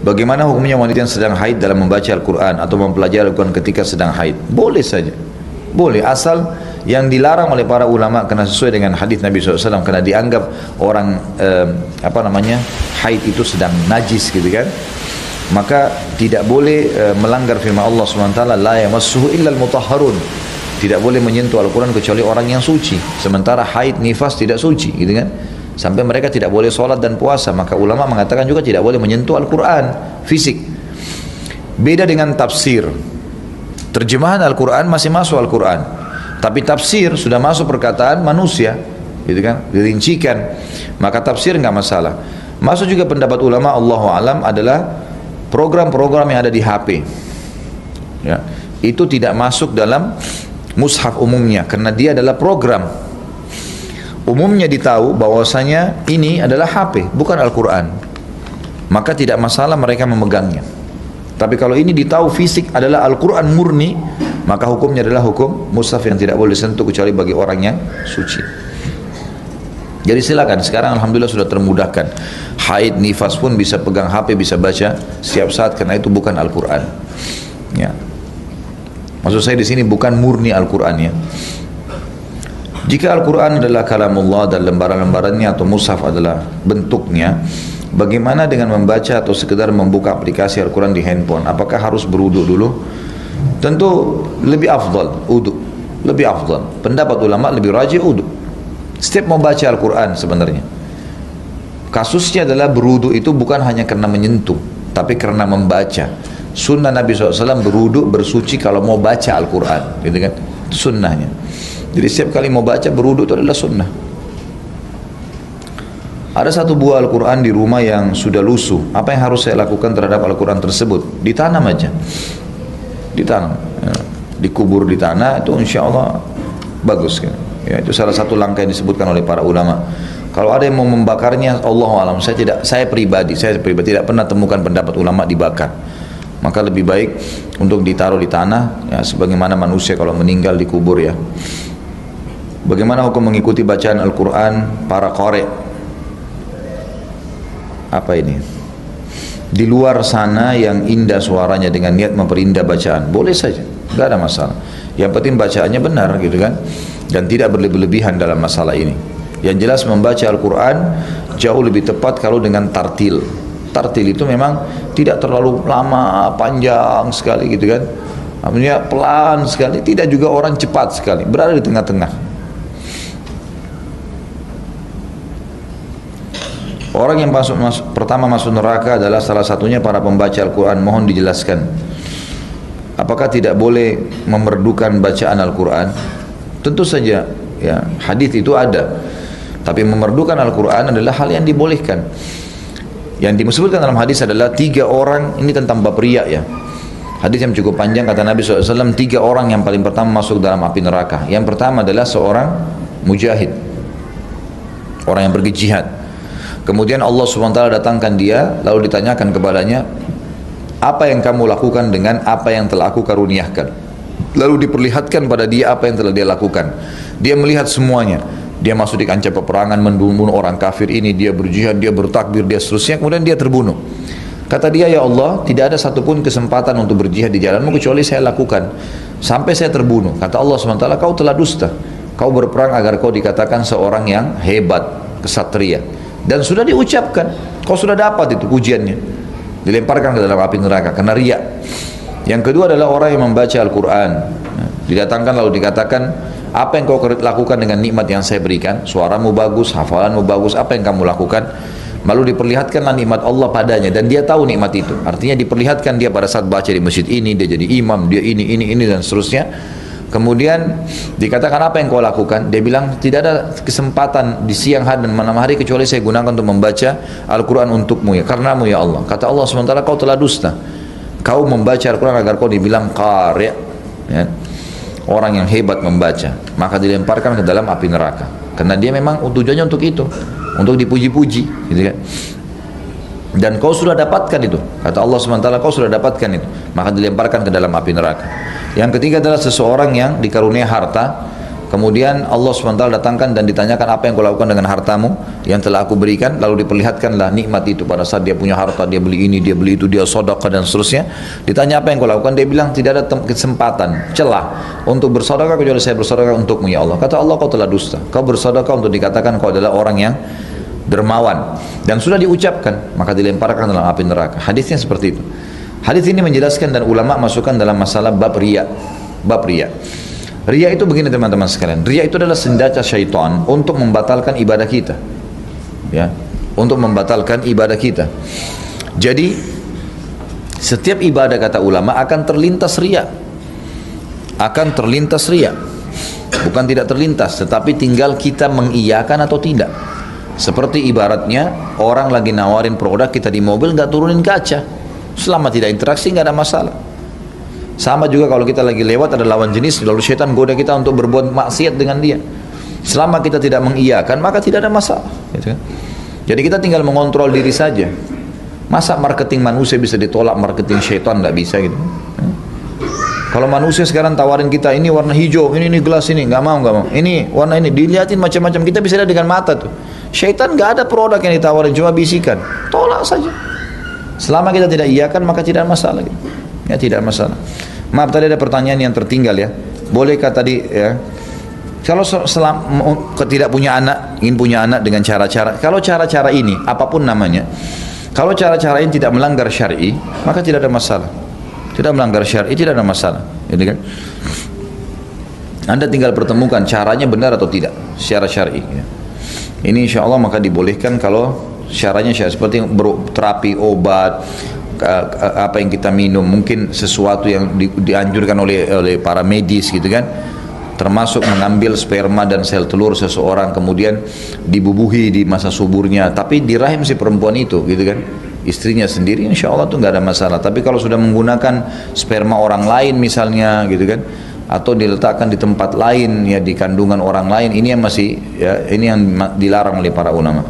Bagaimana hukumnya wanita yang sedang haid dalam membaca Al-Quran atau mempelajari Al-Quran ketika sedang haid? Boleh saja, boleh, asal yang dilarang oleh para ulama karena sesuai dengan hadis Nabi SAW, karena dianggap orang haid itu sedang najis gitu kan, maka tidak boleh melanggar firman Allah SWT, la yamassuhu illal mutahharun, tidak boleh menyentuh Al-Quran kecuali orang yang suci. Sementara haid, nifas tidak suci gitu kan, sampai mereka tidak boleh sholat dan puasa. Maka ulama mengatakan juga tidak boleh menyentuh Al-Quran fisik. Beda dengan tafsir. Terjemahan Al-Quran masih masuk Al-Quran, tapi tafsir sudah masuk perkataan manusia gitu kan, dirincikan, maka tafsir nggak masalah. Masuk juga pendapat ulama Allahu alam adalah program-program yang ada di HP ya, itu tidak masuk dalam mushaf umumnya karena dia adalah program. Umumnya ditahu bahwasanya ini adalah HP bukan Al-Quran, maka tidak masalah mereka memegangnya. Tapi kalau ini ditahu fisik adalah Al-Quran murni, maka hukumnya adalah hukum mushaf yang tidak boleh disentuh kecuali bagi orang yang suci. Jadi silakan, sekarang alhamdulillah sudah termudahkan. Haid, nifas pun bisa pegang HP, bisa baca setiap saat karena itu bukan Al-Quran ya. Maksud saya di sini bukan murni Al-Quran ya. Jika Al-Quran adalah kalamullah dan lembaran-lembarannya atau mushaf adalah bentuknya, bagaimana dengan membaca atau sekedar membuka aplikasi Al-Quran di handphone? Apakah harus berwudu dulu? Tentu lebih afdal wudu, lebih afdal. Pendapat ulama lebih rajih wudu. Setiap membaca Al-Quran sebenarnya kasusnya adalah berwudu itu bukan hanya karena menyentuh, tapi karena membaca. Sunnah Nabi SAW berwudu, bersuci kalau mau baca Al-Quran gitu kan, itu sunnahnya. Jadi setiap kali mau baca berwudu itu adalah sunnah. Ada satu buah Al-Quran di rumah yang sudah lusuh. Apa yang harus saya lakukan terhadap Al-Quran tersebut? Ditanam aja, ditanam ya. Dikubur di tanah, itu insya Allah bagus kan ya. Itu salah satu langkah yang disebutkan oleh para ulama. Kalau ada yang mau membakarnya, Allahu alam, saya pribadi tidak pernah temukan pendapat ulama dibakar. Maka lebih baik untuk ditaruh di tanah ya, sebagaimana manusia kalau meninggal dikubur ya. Bagaimana hukum mengikuti bacaan Al-Quran para qari? Apa ini? Di luar sana yang indah suaranya dengan niat memperindah bacaan, boleh saja, tidak ada masalah. Yang penting bacaannya benar gitu kan, dan tidak berlebihan dalam masalah ini. Yang jelas membaca Al-Quran jauh lebih tepat kalau dengan tartil. Tartil itu memang tidak terlalu lama, panjang sekali gitu kan, artinya pelan sekali, tidak juga orang cepat sekali, berada di tengah-tengah. Orang yang pertama masuk neraka adalah salah satunya para pembaca Al-Quran. Mohon dijelaskan, apakah tidak boleh memerdukan bacaan Al-Quran? Tentu saja ya, hadis itu ada, tapi memerdukan Al-Quran adalah hal yang dibolehkan. Yang disebutkan dalam hadis adalah 3 orang, ini tentang bab riya ya. Hadis yang cukup panjang, kata Nabi SAW, 3 orang yang paling pertama masuk dalam api neraka. Yang pertama adalah seorang mujahid, orang yang pergi jihad. Kemudian Allah SWT datangkan dia, lalu ditanyakan kepadanya, apa yang kamu lakukan dengan apa yang telah aku karuniakan? Lalu diperlihatkan pada dia apa yang telah dia lakukan. Dia melihat semuanya. Dia masuk di kancah peperangan, membunuh orang kafir ini, dia berjihad, dia bertakbir, dia seterusnya, kemudian dia terbunuh. Kata dia, ya Allah, tidak ada satupun kesempatan untuk berjihad di jalanmu kecuali saya lakukan sampai saya terbunuh. Kata Allah SWT, kau telah dusta. Kau berperang agar kau dikatakan seorang yang hebat, kesatria. Dan sudah diucapkan, kau sudah dapat itu ujiannya. Dilemparkan ke dalam api neraka karena riya. Yang kedua adalah orang yang membaca Al-Quran. Didatangkan lalu dikatakan, apa yang kau lakukan dengan nikmat yang saya berikan? Suaramu bagus, hafalanmu bagus, apa yang kamu lakukan? Lalu diperlihatkanlah nikmat Allah padanya, dan dia tahu nikmat itu. Artinya diperlihatkan dia pada saat baca di masjid ini, dia jadi imam, dia ini dan seterusnya. Kemudian dikatakan, apa yang kau lakukan? Dia bilang, tidak ada kesempatan di siang hari dan malam hari kecuali saya gunakan untuk membaca Al-Quran untukmu ya, karenamu ya Allah. Kata Allah SWT, kau telah dusta. Kau membaca Al-Quran agar kau dibilang qari' ya, orang yang hebat membaca. Maka dilemparkan ke dalam api neraka, karena dia memang tujuannya untuk itu, untuk dipuji-puji gitu kan. Dan kau sudah dapatkan itu, kata Allah SWT, kau sudah dapatkan itu, maka dilemparkan ke dalam api neraka. Yang ketiga adalah seseorang yang dikarunia harta, Kemudian Allah SWT datangkan dan ditanyakan apa yang kau lakukan dengan hartamu yang telah aku berikan, lalu diperlihatkanlah nikmat itu pada saat dia punya harta, dia beli ini, dia beli itu, dia sedekah dan seterusnya. Ditanya apa yang kau lakukan, dia bilang tidak ada kesempatan, celah untuk bersedekah kecuali saya bersedekah untukmu ya Allah. Kata Allah, kau telah dusta, kau bersedekah untuk dikatakan kau adalah orang yang dermawan, dan sudah diucapkan maka dilemparkan dalam api neraka. Hadisnya seperti itu. Hadis ini menjelaskan dan ulama masukkan dalam masalah bab riya. Bab riya. Riya itu begini teman-teman sekalian. Riya itu adalah senjata syaitan untuk membatalkan ibadah kita. Ya, untuk membatalkan ibadah kita. Jadi setiap ibadah kata ulama akan terlintas riya. Akan terlintas riya. Bukan tidak terlintas, tetapi tinggal kita mengiyakan atau tidak. Seperti ibaratnya orang lagi nawarin produk kita di mobil, nggak turunin kaca. Selama tidak interaksi nggak ada masalah. Sama juga kalau kita lagi lewat ada lawan jenis, lalu syaitan goda kita untuk berbuat maksiat dengan dia. Selama kita tidak mengiyakan maka tidak ada masalah, gitu kan? Jadi kita tinggal mengontrol diri saja. Masa marketing manusia bisa ditolak marketing syaitan? Nggak bisa gitu. Kalau manusia sekarang tawarin kita ini warna hijau, ini gelas ini, nggak mau. Ini warna ini, dilihatin macam-macam, kita bisa lihat dengan mata tuh. Syaitan nggak ada produk yang ditawarin, cuma bisikan, tolak saja. Selama kita tidak iyakan maka tidak ada masalah gitu. Ya, tidak masalah. Maaf, tadi ada pertanyaan yang tertinggal ya. Bolehkah tadi ya, kalau tidak punya anak, ingin punya anak dengan cara-cara, kalau cara-cara ini apapun namanya, kalau cara-cara ini tidak melanggar syar'i, maka tidak ada masalah. Tidak melanggar syar'i, tidak ada masalah, gitu kan? Anda tinggal pertemukan caranya benar atau tidak secara syar'i. Ya. Ini insya Allah maka dibolehkan kalau syaratnya seperti terapi, obat, apa yang kita minum, mungkin sesuatu yang dianjurkan oleh para medis gitu kan, termasuk mengambil sperma dan sel telur seseorang kemudian dibubuhi di masa suburnya, tapi di rahim si perempuan itu gitu kan, istrinya sendiri, insya Allah tuh nggak ada masalah. Tapi kalau sudah menggunakan sperma orang lain misalnya gitu kan, atau diletakkan di tempat lain ya, di kandungan orang lain, ini yang masih ya, ini yang dilarang oleh para ulama.